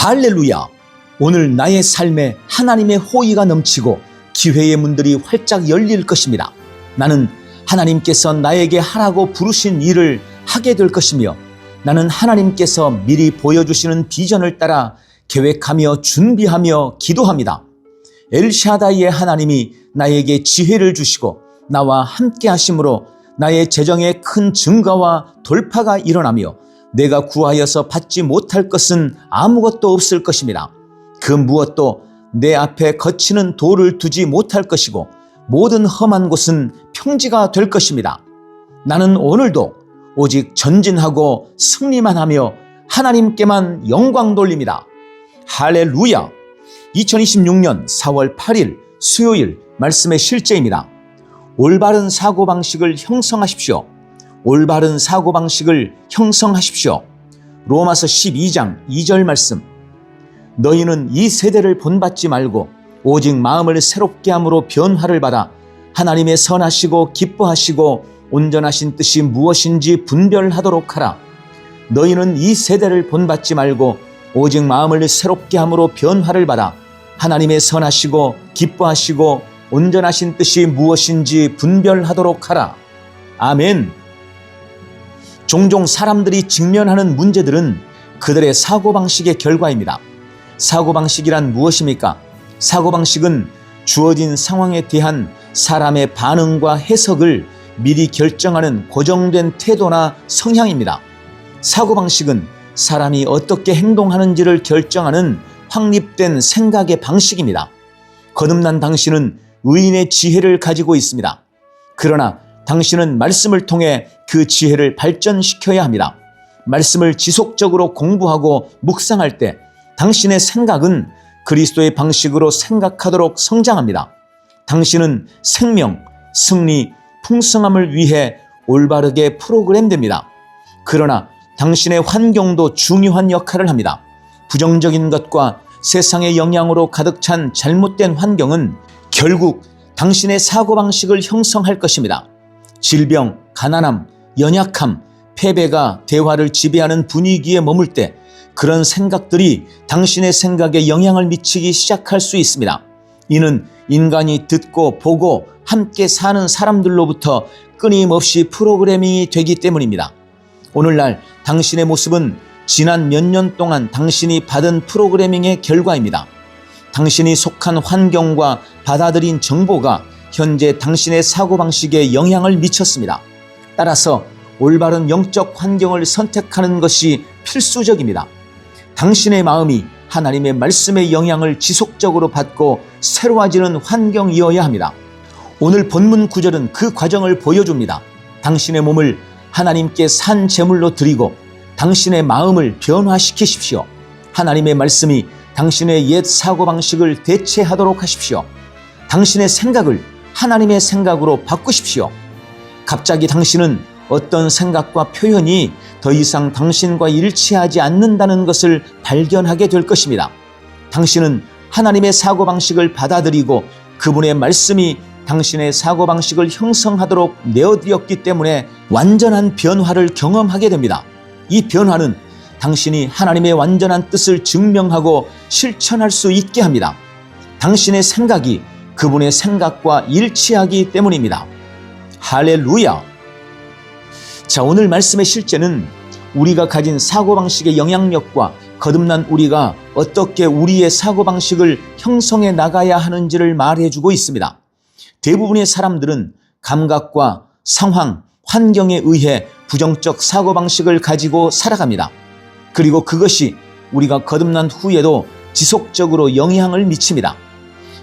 할렐루야! 오늘 나의 삶에 하나님의 호의가 넘치고 기회의 문들이 활짝 열릴 것입니다. 나는 하나님께서 나에게 하라고 부르신 일을 하게 될 것이며 나는 하나님께서 미리 보여주시는 비전을 따라 계획하며 준비하며 기도합니다. 엘샤다이의 하나님이 나에게 지혜를 주시고 나와 함께 하심으로 나의 재정에 큰 증가와 돌파가 일어나며 내가 구하여서 받지 못할 것은 아무것도 없을 것입니다. 그 무엇도 내 앞에 거치는 돌을 두지 못할 것이고 모든 험한 곳은 평지가 될 것입니다. 나는 오늘도 오직 전진하고 승리만 하며 하나님께만 영광 돌립니다. 할렐루야! 2026년 4월 8일 수요일 말씀의 실제입니다. 올바른 사고방식을 형성하십시오. 올바른 사고방식을 형성하십시오. 로마서 12장 2절 말씀. 너희는 이 세대를 본받지 말고 오직 마음을 새롭게 함으로 변화를 받아 하나님의 선하시고 기뻐하시고 온전하신 뜻이 무엇인지 분별하도록 하라. 너희는 이 세대를 본받지 말고 오직 마음을 새롭게 함으로 변화를 받아 하나님의 선하시고 기뻐하시고 온전하신 뜻이 무엇인지 분별하도록 하라. 아멘. 종종 사람들이 직면하는 문제들은 그들의 사고방식의 결과입니다. 사고방식이란 무엇입니까? 사고방식은 주어진 상황에 대한 사람의 반응과 해석을 미리 결정하는 고정된 태도나 성향입니다. 사고방식은 사람이 어떻게 행동하는지를 결정하는 확립된 생각의 방식입니다. 거듭난 당신은 의인의 지혜를 가지고 있습니다. 그러나 당신은 말씀을 통해 그 지혜를 발전시켜야 합니다. 말씀을 지속적으로 공부하고 묵상할 때 당신의 생각은 그리스도의 방식으로 생각하도록 성장합니다. 당신은 생명, 승리, 풍성함을 위해 올바르게 프로그램됩니다. 그러나 당신의 환경도 중요한 역할을 합니다. 부정적인 것과 세상의 영향으로 가득 찬 잘못된 환경은 결국 당신의 사고방식을 형성할 것입니다. 질병, 가난함, 연약함, 패배가 대화를 지배하는 분위기에 머물 때 그런 생각들이 당신의 생각에 영향을 미치기 시작할 수 있습니다. 이는 인간이 듣고 보고 함께 사는 사람들로부터 끊임없이 프로그래밍이 되기 때문입니다. 오늘날 당신의 모습은 지난 몇 년 동안 당신이 받은 프로그래밍의 결과입니다. 당신이 속한 환경과 받아들인 정보가 현재 당신의 사고방식에 영향을 미쳤습니다. 따라서 올바른 영적 환경을 선택하는 것이 필수적입니다. 당신의 마음이 하나님의 말씀의 영향을 지속적으로 받고 새로워지는 환경이어야 합니다. 오늘 본문 구절은 그 과정을 보여줍니다. 당신의 몸을 하나님께 산 제물로 드리고 당신의 마음을 변화시키십시오. 하나님의 말씀이 당신의 옛 사고방식을 대체하도록 하십시오. 당신의 생각을 하나님의 생각으로 바꾸십시오. 갑자기 당신은 어떤 생각과 표현이 더 이상 당신과 일치하지 않는다는 것을 발견하게 될 것입니다. 당신은 하나님의 사고방식을 받아들이고 그분의 말씀이 당신의 사고방식을 형성하도록 내어드렸기 때문에 완전한 변화를 경험하게 됩니다. 이 변화는 당신이 하나님의 완전한 뜻을 증명하고 실천할 수 있게 합니다. 당신의 생각이 그분의 생각과 일치하기 때문입니다. 할렐루야! 자, 오늘 말씀의 실제는 우리가 가진 사고방식의 영향력과 거듭난 우리가 어떻게 우리의 사고방식을 형성해 나가야 하는지를 말해주고 있습니다. 대부분의 사람들은 감각과 상황, 환경에 의해 부정적 사고방식을 가지고 살아갑니다. 그리고 그것이 우리가 거듭난 후에도 지속적으로 영향을 미칩니다.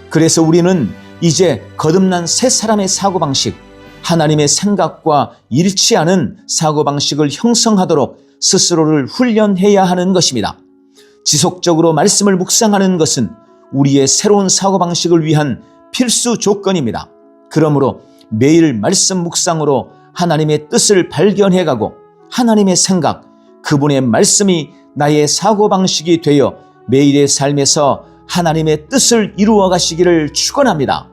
그래서 우리는 이제 거듭난 새 사람의 사고방식, 하나님의 생각과 일치하는 사고방식을 형성하도록 스스로를 훈련해야 하는 것입니다. 지속적으로 말씀을 묵상하는 것은 우리의 새로운 사고방식을 위한 필수 조건입니다. 그러므로 매일 말씀 묵상으로 하나님의 뜻을 발견해가고 하나님의 생각, 그분의 말씀이 나의 사고방식이 되어 매일의 삶에서 하나님의 뜻을 이루어 가시기를 축원합니다.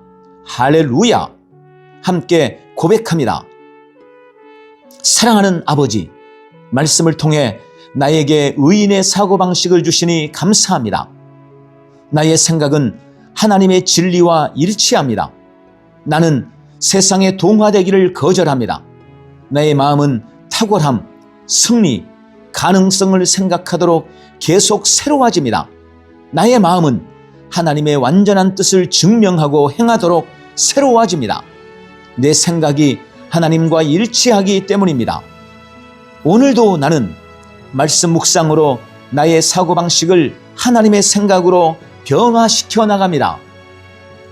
할렐루야! 함께 고백합니다. 사랑하는 아버지, 말씀을 통해 나에게 의인의 사고방식을 주시니 감사합니다. 나의 생각은 하나님의 진리와 일치합니다. 나는 세상에 동화되기를 거절합니다. 나의 마음은 탁월함, 승리, 가능성을 생각하도록 계속 새로워집니다. 나의 마음은 하나님의 완전한 뜻을 증명하고 행하도록 새로워집니다. 내 생각이 하나님과 일치하기 때문입니다. 오늘도 나는 말씀 묵상으로 나의 사고방식을 하나님의 생각으로 변화시켜 나갑니다.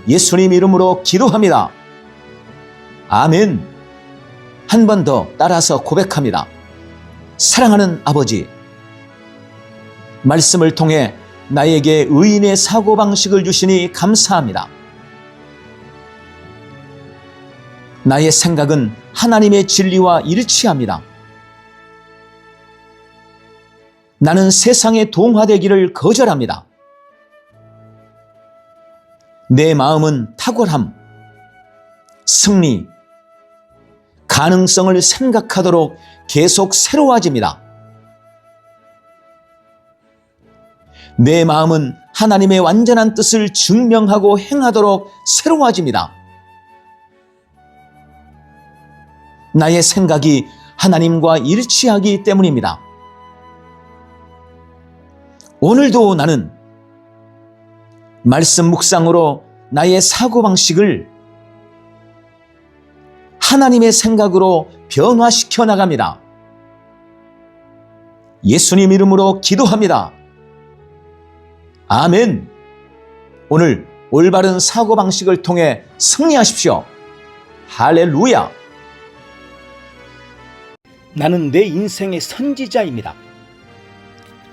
예수님 이름으로 기도합니다. 아멘. 한 번 더 따라서 고백합니다. 사랑하는 아버지, 말씀을 통해 나에게 의인의 사고방식을 주시니 감사합니다. 나의 생각은 하나님의 진리와 일치합니다. 나는 세상에 동화되기를 거절합니다. 내 마음은 탁월함, 승리, 가능성을 생각하도록 계속 새로워집니다. 내 마음은 하나님의 완전한 뜻을 증명하고 행하도록 새로워집니다. 나의 생각이 하나님과 일치하기 때문입니다. 오늘도 나는 말씀 묵상으로 나의 사고방식을 하나님의 생각으로 변화시켜 나갑니다. 예수님 이름으로 기도합니다. 아멘. 오늘 올바른 사고방식을 통해 승리하십시오. 할렐루야. 나는 내 인생의 선지자입니다.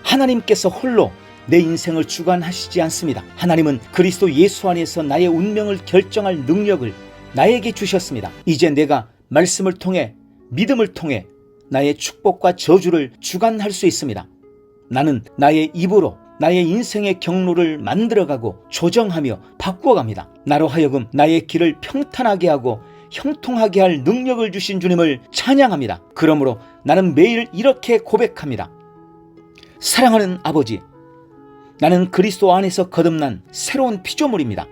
하나님께서 홀로 내 인생을 주관하시지 않습니다. 하나님은 그리스도 예수 안에서 나의 운명을 결정할 능력을 나에게 주셨습니다. 이제 내가 말씀을 통해, 믿음을 통해 나의 축복과 저주를 주관할 수 있습니다. 나는 나의 입으로 나의 인생의 경로를 만들어가고 조정하며 바꾸어갑니다. 나로 하여금 나의 길을 평탄하게 하고 형통하게 할 능력을 주신 주님을 찬양합니다. 그러므로 나는 매일 이렇게 고백합니다. 사랑하는 아버지, 나는 그리스도 안에서 거듭난 새로운 피조물입니다.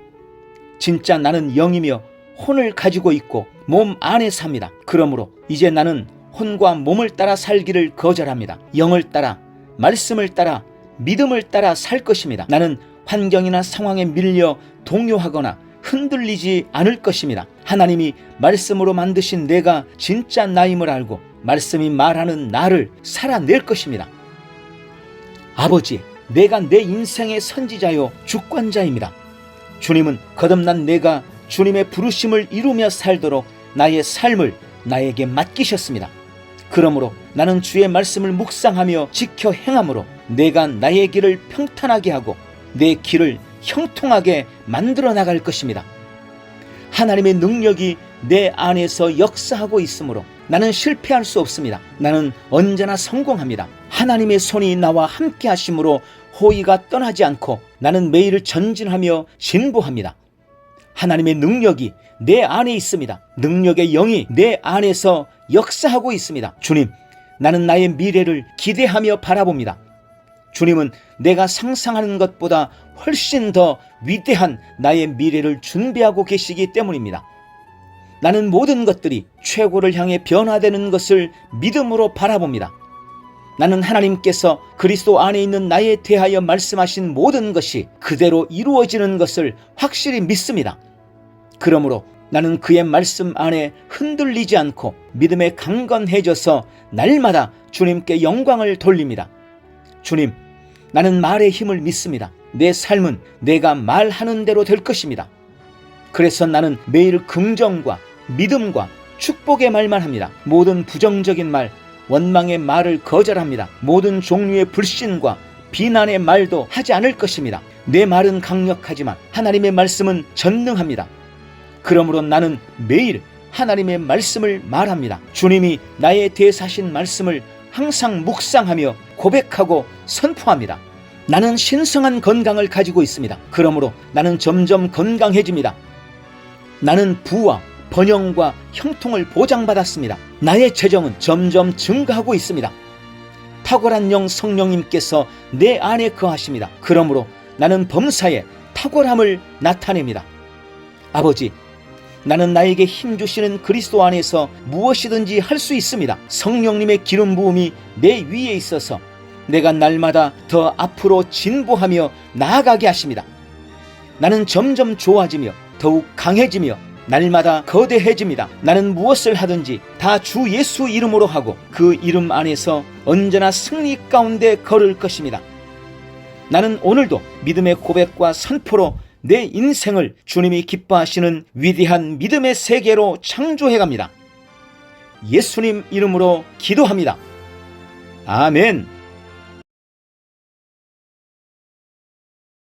진짜 나는 영이며 혼을 가지고 있고 몸 안에 삽니다. 그러므로 이제 나는 혼과 몸을 따라 살기를 거절합니다. 영을 따라, 말씀을 따라, 믿음을 따라 살 것입니다. 나는 환경이나 상황에 밀려 동요하거나 흔들리지 않을 것입니다. 하나님이 말씀으로 만드신 내가 진짜 나임을 알고 말씀이 말하는 나를 살아낼 것입니다. 아버지, 내가 내 인생의 선지자요 주권자입니다. 주님은 거듭난 내가 주님의 부르심을 이루며 살도록 나의 삶을 나에게 맡기셨습니다. 그러므로 나는 주의 말씀을 묵상하며 지켜 행함으로 내가 나의 길을 평탄하게 하고 내 길을 형통하게 만들어 나갈 것입니다. 하나님의 능력이 내 안에서 역사하고 있으므로 나는 실패할 수 없습니다. 나는 언제나 성공합니다. 하나님의 손이 나와 함께 하심으로 호의가 떠나지 않고 나는 매일 전진하며 진보합니다. 하나님의 능력이 내 안에 있습니다. 능력의 영이 내 안에서 역사하고 있습니다. 주님, 나는 나의 미래를 기대하며 바라봅니다. 주님은 내가 상상하는 것보다 훨씬 더 위대한 나의 미래를 준비하고 계시기 때문입니다. 나는 모든 것들이 최고를 향해 변화되는 것을 믿음으로 바라봅니다. 나는 하나님께서 그리스도 안에 있는 나에 대하여 말씀하신 모든 것이 그대로 이루어지는 것을 확실히 믿습니다. 그러므로 나는 그의 말씀 안에 흔들리지 않고 믿음에 강건해져서 날마다 주님께 영광을 돌립니다. 주님, 나는 말의 힘을 믿습니다. 내 삶은 내가 말하는 대로 될 것입니다. 그래서 나는 매일 긍정과 믿음과 축복의 말만 합니다. 모든 부정적인 말, 원망의 말을 거절합니다. 모든 종류의 불신과 비난의 말도 하지 않을 것입니다. 내 말은 강력하지만 하나님의 말씀은 전능합니다. 그러므로 나는 매일 하나님의 말씀을 말합니다. 주님이 나에 대해서 하신 말씀을 항상 묵상하며 고백하고 선포합니다. 나는 신성한 건강을 가지고 있습니다. 그러므로 나는 점점 건강해집니다. 나는 부와 번영과 형통을 보장받았습니다. 나의 재정은 점점 증가하고 있습니다. 탁월한 영 성령님께서 내 안에 거하십니다. 그러므로 나는 범사에 탁월함을 나타냅니다. 아버지, 나는 나에게 힘 주시는 그리스도 안에서 무엇이든지 할 수 있습니다. 성령님의 기름 부음이 내 위에 있어서 내가 날마다 더 앞으로 진보하며 나아가게 하십니다. 나는 점점 좋아지며 더욱 강해지며 날마다 거대해집니다. 나는 무엇을 하든지 다 주 예수 이름으로 하고 그 이름 안에서 언제나 승리 가운데 걸을 것입니다. 나는 오늘도 믿음의 고백과 선포로 내 인생을 주님이 기뻐하시는 위대한 믿음의 세계로 창조해갑니다. 예수님 이름으로 기도합니다. 아멘.